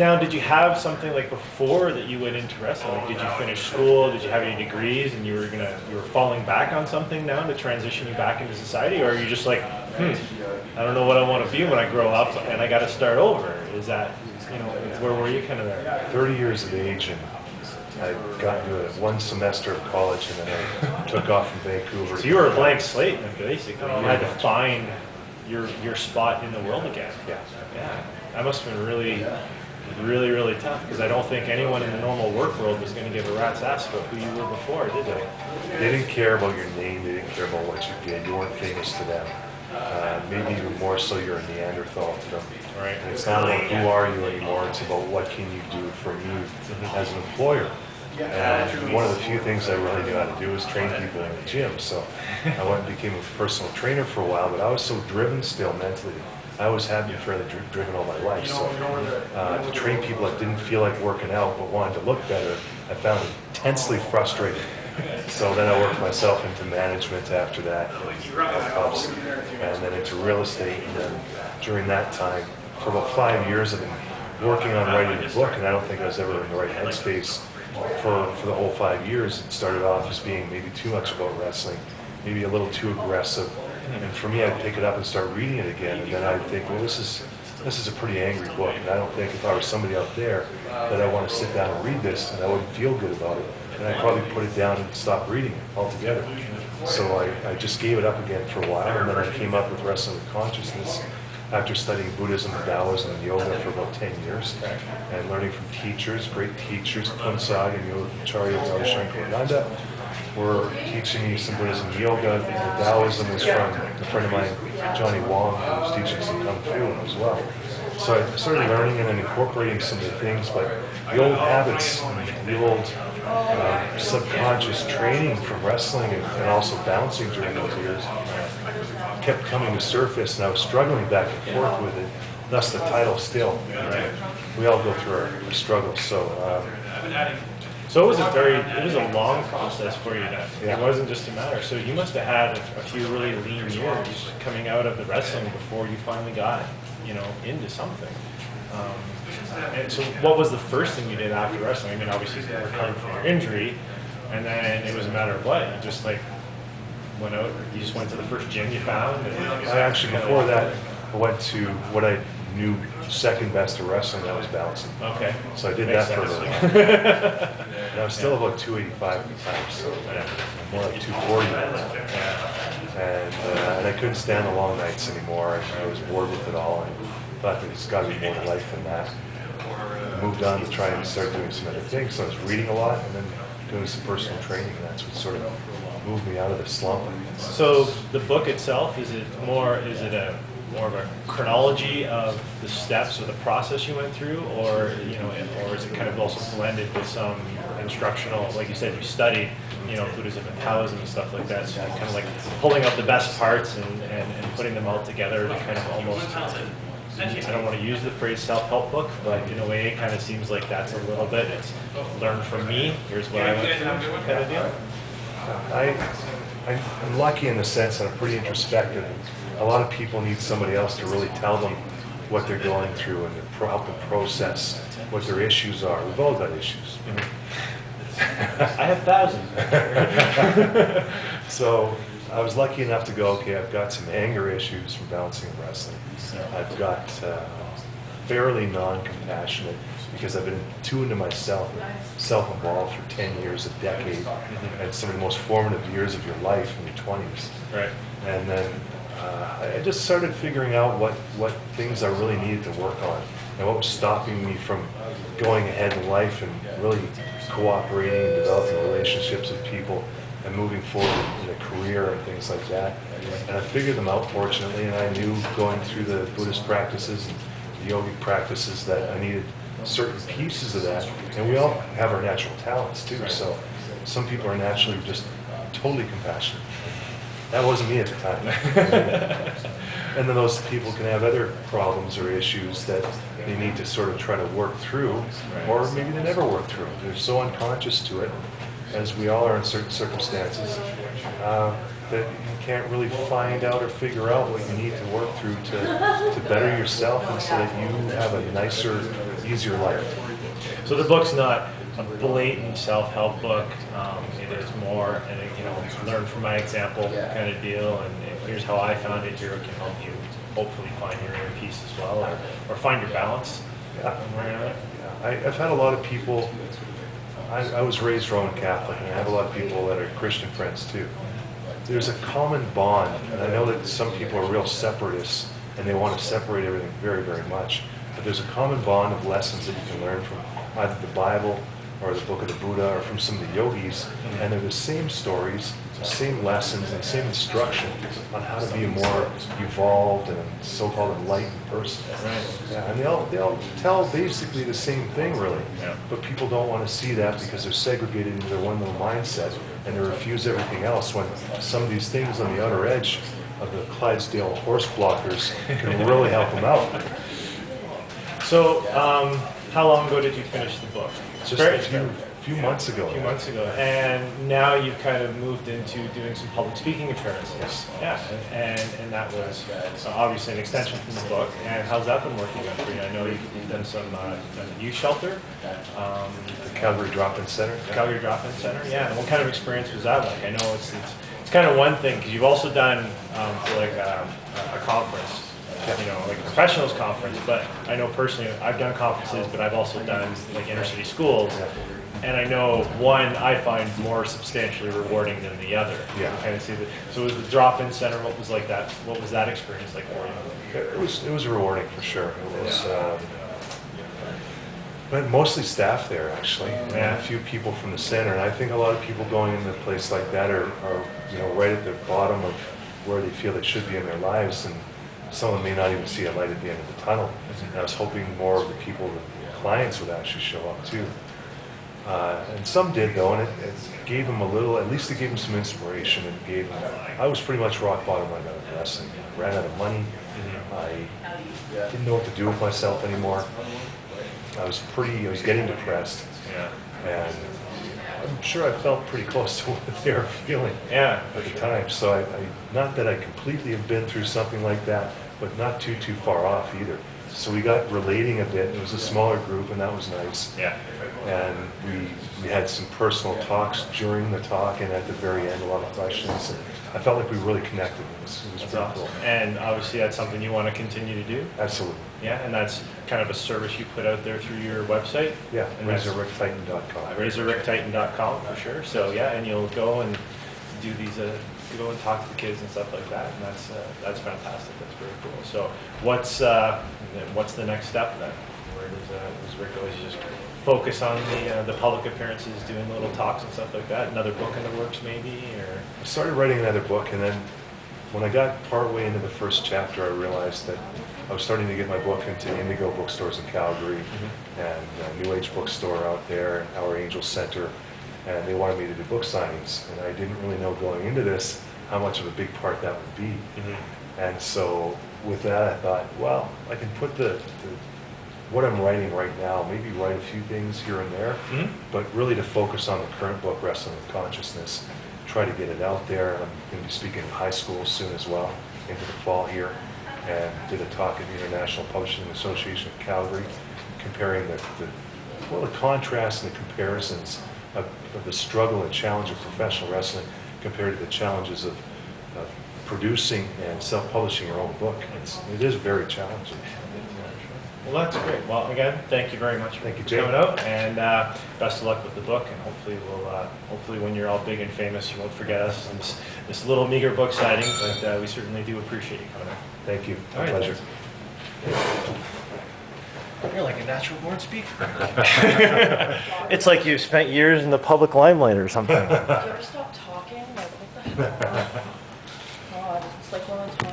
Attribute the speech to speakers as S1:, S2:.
S1: Now, did you have something like before that you went into wrestling? Like, did you finish school? Did you have any degrees, and you were falling back on something now to transition you back into society, or are you just like, I don't know what I want to be when I grow up, and I got to start over? Is that, where were you kind of there?
S2: 30 years of age, and I got into one semester of college, and then I took off from Vancouver.
S1: So you were a blank slate, then, basically. You had to find your spot in the world again. Yeah. That must have been really, really, really tough, because I don't think anyone in the normal work world was going to give a rat's ass about who you were before, did they?
S2: They didn't care about your name. They didn't care about what you did. You weren't famous to them. Maybe even more so, you're a Neanderthal to them.
S1: Right.
S2: And it's not about who are you anymore. It's about what can you do for me as an employer. And one of the few things I really knew how to do was train people in the gym. So I went and became a personal trainer for a while, but I was so driven still mentally. I always have been fairly driven all my life. So to train people that didn't feel like working out but wanted to look better, I found it intensely frustrating. So then I worked myself into management after that, and then into real estate. And then during that time, for about 5 years, I've been working on writing a book, and I don't think I was ever in the right headspace for the whole 5 years. It started off as being maybe too much about wrestling, maybe a little too aggressive. And for me, I'd pick it up and start reading it again, and then I'd think, well, this is a pretty angry book, and I don't think if I were somebody out there that I want to sit down and read this, and I wouldn't feel good about it, and I'd probably put it down and stop reading it altogether. So I just gave it up again for a while, and then I came up with Wrestling with Consciousness after studying Buddhism, Taoism, and yoga for about 10 years, and learning from teachers, great teachers, Punsag and Yogacharya Daishankarananda, were teaching me some Buddhism and yoga. The Taoism was from a friend of mine, Johnny Wong, who was teaching some Kung Fu as well. So I started learning and then incorporating some of the things, but the old habits, the old subconscious training from wrestling and also bouncing during those years kept coming to surface, and I was struggling back and forth with it, thus the title Still. Right? We all go through our struggles.
S1: So it was a long process for you then. Yeah. It wasn't just a matter. So you must have had a few really lean years coming out of the wrestling before you finally got, into something. And so what was the first thing you did after wrestling? I mean, obviously you recovered from your injury, and then it was a matter of what? You just went out, you just went to the first gym you found?
S2: Before that, I went to what I knew second best of wrestling, that was bouncing.
S1: Okay.
S2: So I did that for a little while. And I was still about 285 at the time, so more like 240 now. And I couldn't stand the long nights anymore. I was bored with it all, and thought there's got to be more to life than that. I moved on to try and start doing some other things. So I was reading a lot and then doing some personal training, and that's what sort of moved me out of the slump.
S1: So the book itself, is it more of a chronology of the steps or the process you went through, or is it kind of also blended with some instructional, like you said, you studied, Buddhism and Taoism and stuff like that, so kind of like pulling out the best parts and putting them all together to kind of almost, I don't want to use the phrase self-help book, but in a way it kind of seems like that's a little bit, it's learn from me, here's what I went through kind of deal.
S2: I'm lucky in the sense that I'm pretty introspective. A lot of people need somebody else to really tell them what they're going through and to help them process what their issues are. We've all got issues.
S1: I have thousands.
S2: So I was lucky enough to go, okay, I've got some anger issues from bouncing and wrestling. I've got fairly non-compassionate, because I've been too into myself, self-involved for 10 years, a decade, and some of the most formative years of your life in your 20s.
S1: Right.
S2: And then I just started figuring out what things I really needed to work on, and what was stopping me from going ahead in life and really cooperating and developing relationships with people and moving forward in a career and things like that. And I figured them out, fortunately, and I knew going through the Buddhist practices and the yogic practices that I needed certain pieces of that. And we all have our natural talents too, so some people are naturally just totally compassionate. That wasn't me at the time. And then those people can have other problems or issues that they need to sort of try to work through, or maybe they never work through. They're so unconscious to it, as we all are in certain circumstances, that you can't really find out or figure out what you need to work through to better yourself, and so that you have a nicer, easier life.
S1: So the book's not a blatant self-help book. It is more, learn from my example kind of deal, and here's how I found it. Here it can help you hopefully find your inner peace as well, or find your balance.
S2: Yeah. I've had a lot of people. I was raised Roman Catholic, and I have a lot of people that are Christian friends too. There's a common bond, and I know that some people are real separatists, and they want to separate everything very, very much. But there's a common bond of lessons that you can learn from either the Bible or the Book of the Buddha or from some of the yogis, and they're the same stories, the same lessons, and the same instruction on how to be a more evolved and so-called enlightened person.
S1: Right.
S2: Yeah, and they all tell basically the same thing, really.
S1: Yeah.
S2: But people don't want to see that because they're segregated into their one little mindset, and they refuse everything else. When some of these things on the outer edge of the Clydesdale horse blockers can really help them out.
S1: So, how long ago did you finish the book?
S2: Just a few months ago.
S1: A few months ago, and now you've kind of moved into doing some public speaking appearances. Yeah, and that was obviously an extension from the book. And how's that been working out for you? I know you've done some youth shelter,
S2: The Calgary Drop-In Center.
S1: Calgary Drop-In Center. Yeah, and what kind of experience was that like? I know it's kind of one thing because you've also done for like a conference. Like a professionals conference, but I know personally I've done conferences, but I've also done like inner city schools, and I know one I find more substantially rewarding than the other.
S2: Yeah.
S1: Kind of see that. So was the drop-in center? What was like that? What was that experience like for you?
S2: It was rewarding for sure. It was, but mostly staff there actually, and a few people from the center. And I think a lot of people going into a place like that are right at the bottom of where they feel they should be in their lives, and someone may not even see a light at the end of the tunnel. And I was hoping more of the people, the clients, would actually show up too. And some did though, and it gave them a little, at least it gave them some inspiration, and gave them, I was pretty much rock bottom right out of wrestling. I ran out of money. I didn't know what to do with myself anymore. I was getting depressed.
S1: Yeah.
S2: And I'm sure I felt pretty close to what they were feeling
S1: Yeah.
S2: at the time. So not that I completely have been through something like that, but not too far off either. So we got relating a bit. It was a smaller group, and that was nice.
S1: Yeah.
S2: And we had some personal talks during the talk, and at the very end, a lot of questions. And I felt like we really connected. It was
S1: That's
S2: pretty
S1: awesome.
S2: cool.
S1: And obviously that's something you want to continue to do.
S2: Absolutely.
S1: Yeah, and that's kind of a service you put out there through your website.
S2: Yeah,
S1: And that's
S2: RazorRickTitan.com.
S1: RazorRickTitan.com for sure. So yeah, and you'll go and do these, go and talk to the kids and stuff like that, and that's fantastic. That's very cool. So what's the next step then? Where does Rick always just focus on the public appearances, doing little talks and stuff like that? Another book in the works maybe, or?
S2: I started writing another book, and then when I got partway into the first chapter, I realized that I was starting to get my book into Indigo bookstores in Calgary, and a New Age bookstore out there, Our Angel Center, and they wanted me to do book signings, and I didn't really know going into this how much of a big part that would be. And so with that, I thought, well, I can put what I'm writing right now, maybe write a few things here and there, but really to focus on the current book, Wrestling with Consciousness, try to get it out there. I'm going to be speaking in high school soon as well, into the fall here, and did a talk at the International Publishing Association of Calgary, comparing the contrast and the comparisons of the struggle and challenge of professional wrestling compared to the challenges of producing and self-publishing your own book. It is very challenging.
S1: Well, that's great. Well, again, thank you very much for
S2: Thank you, Jay.
S1: coming out, and best of luck with the book. And hopefully, when you're all big and famous, you won't forget us and this little meager book signing. But we certainly do appreciate you coming out.
S2: Thank you.
S1: All right,
S2: Pleasure.
S1: You're like a natural born speaker. It's like you've spent years in the public limelight or something.
S3: Do you ever stop talking? Like, what the hell? God, it's like one of those